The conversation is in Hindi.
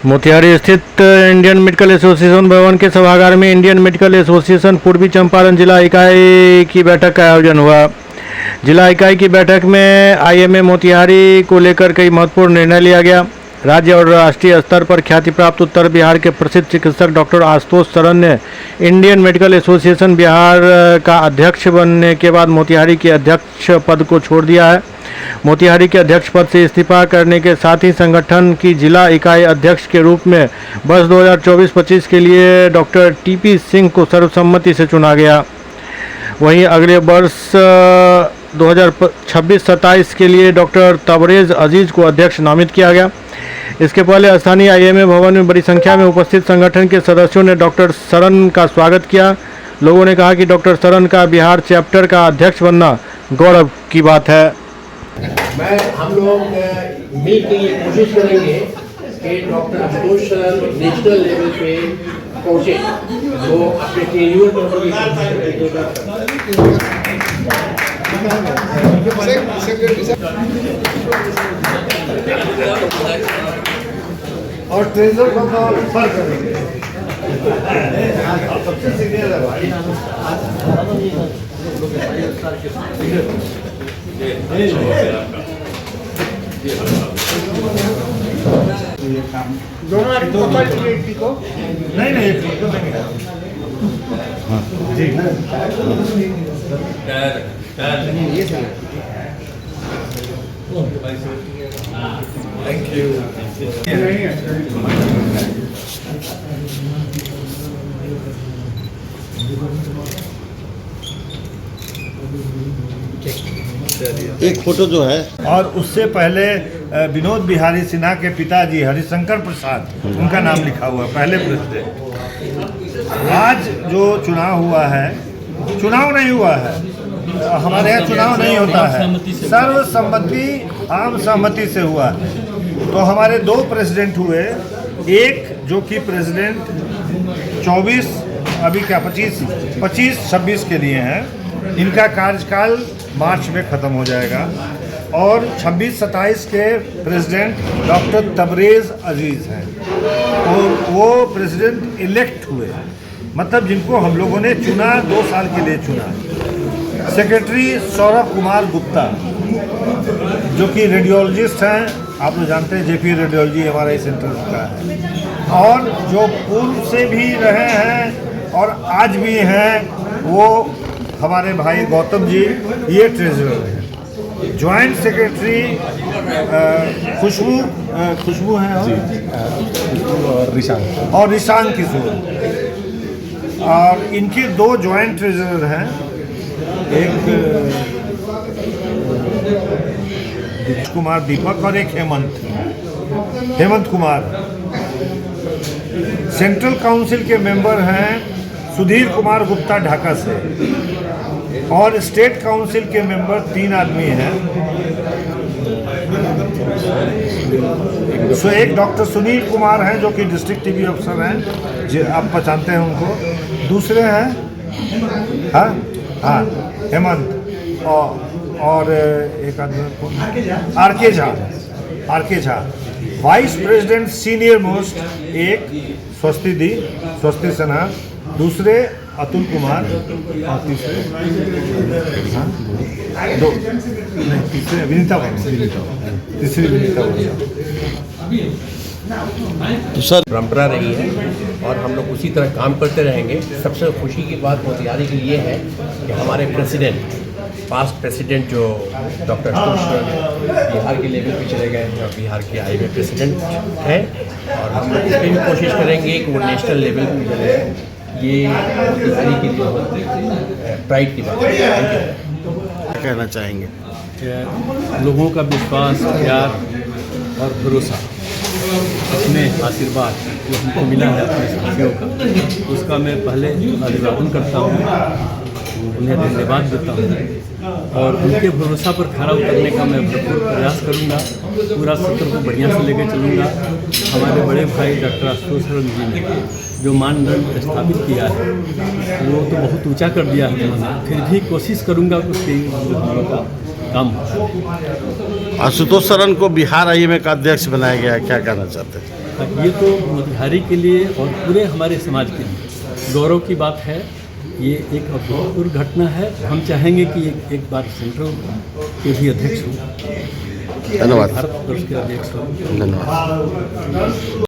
मोतिहारी स्थित इंडियन मेडिकल एसोसिएशन भवन के सभागार में इंडियन मेडिकल एसोसिएशन पूर्वी चंपारण जिला इकाई की बैठक का आयोजन हुआ। जिला इकाई की बैठक में आईएमए मोतिहारी को लेकर कई महत्वपूर्ण निर्णय लिया गया। राज्य और राष्ट्रीय स्तर पर ख्याति प्राप्त उत्तर बिहार के प्रसिद्ध चिकित्सक डॉक्टर आशुतोष सरन ने इंडियन मेडिकल एसोसिएशन बिहार का अध्यक्ष बनने के बाद मोतिहारी के अध्यक्ष पद को छोड़ दिया है। मोतिहारी के अध्यक्ष पद से इस्तीफा करने के साथ ही संगठन की जिला इकाई अध्यक्ष के रूप में वर्ष 2024-25 के लिए डॉक्टर टीपी सिंह को सर्वसम्मति से चुना गया। वहीं अगले वर्ष 2026-27 के लिए डॉक्टर तबरेज अजीज को अध्यक्ष नामित किया गया। इसके पहले स्थानीय आईएमए भवन में बड़ी संख्या में उपस्थित संगठन के सदस्यों ने डॉक्टर सरन का स्वागत किया। लोगों ने कहा कि डॉक्टर सरन का बिहार चैप्टर का अध्यक्ष बनना गौरव की बात है। हम लोग मिल के ये कोशिश करेंगे कि doctor Ashutosh Saran national level पे पहुँचे, वो अपने टेन्योर पर और ट्रेजर को फर करेंगे। सबसे सीनियर है भाई। दोनों आप को नहीं जी थैंक यू। एक फोटो जो है, और उससे पहले विनोद बिहारी सिन्हा के पिताजी हरिशंकर प्रसाद, उनका नाम लिखा हुआ पहले प्रेसिडेंट। आज जो चुनाव हुआ है, चुनाव नहीं हुआ है, हमारे यहाँ चुनाव नहीं होता है, सर्वसम्मति आम सहमति से हुआ है। तो हमारे दो प्रेसिडेंट हुए, एक जो कि प्रेसिडेंट 24 अभी क्या 25-26 के लिए हैं, इनका कार्यकाल मार्च में ख़त्म हो जाएगा, और 26-27 के प्रेसिडेंट डॉक्टर तबरेज अजीज़ हैं, तो वो प्रेसिडेंट इलेक्ट हुए, मतलब जिनको हम लोगों ने चुना, 2 साल के लिए चुना। सेक्रेटरी सौरभ कुमार गुप्ता जो कि रेडियोलॉजिस्ट हैं, आप लोग जानते हैं जेपी रेडियोलॉजी हमारा सेंटर का है, और जो पूर्व से भी रहे हैं और आज भी हैं वो हमारे भाई गौतम जी, ये ट्रेजरर हैं। ज्वाइंट सेक्रेटरी खुशबू हैं और रिशांग किशोर, और इनके 2 ज्वाइंट ट्रेजरर हैं, एक कुमार दीपक और एक हेमंत कुमार। सेंट्रल काउंसिल के मेंबर हैं सुधीर कुमार गुप्ता ढाका से, और स्टेट काउंसिल के मेंबर 3 आदमी हैं। एक डॉक्टर सुनील कुमार हैं जो कि डिस्ट्रिक्ट टीबी अफसर हैं, जो आप पहचानते हैं उनको। दूसरे हैं हाँ हेमंत, और एक आदमी आर के Jha. Vice president senior most एक स्वस्ति सिन्हा, दूसरे अतुल कुमार, और तीसरे तीसरे विनीता वर्मा। तो सर परंपरा रही है और हम लोग उसी तरह काम करते रहेंगे। सबसे खुशी की बात मोतिहारी के लिए है कि हमारे प्रेसिडेंट, पास्ट प्रेसिडेंट जो डॉक्टर आशुतोष बिहार के लेवल पे चले गए हैं और बिहार के आईएमए प्रेसिडेंट हैं, और हम लोग इसमें भी कोशिश करेंगे कि वो नेशनल लेवल पे चले गए। ये मोतिहारी के लिए प्राइड की बात है। क्या कहना चाहेंगे? लोगों का विश्वास, प्यार और भरोसा, अपने आशीर्वाद जो हमको मिला है अपने साथियों का, उसका मैं पहले अभिवादन करता हूँ, उन्हें धन्यवाद देता हूँ, और उनके भरोसा पर खरा उतरने का मैं भरपूर प्रयास करूँगा। पूरा सत्र को बढ़िया से लेकर चलूँगा। हमारे बड़े भाई डॉक्टर आशुतोष सरन जी ने जो मानदंड स्थापित किया है वो तो बहुत ऊंचा कर दिया है, फिर भी कोशिश करूँगा कि उसके काम हो। आशुतोष शरण को बिहार आईएमए का अध्यक्ष बनाया गया है, क्या कहना चाहते हैं? ये तो मोतिहारी के लिए और पूरे हमारे समाज के लिए गौरव की बात है। ये एक अभूतपूर्व घटना है। हम चाहेंगे कि एक बार सेंट्रल के भी अध्यक्ष हो, धन्यवाद। भारत वर्ष के अध्यक्ष हो। धन्यवाद।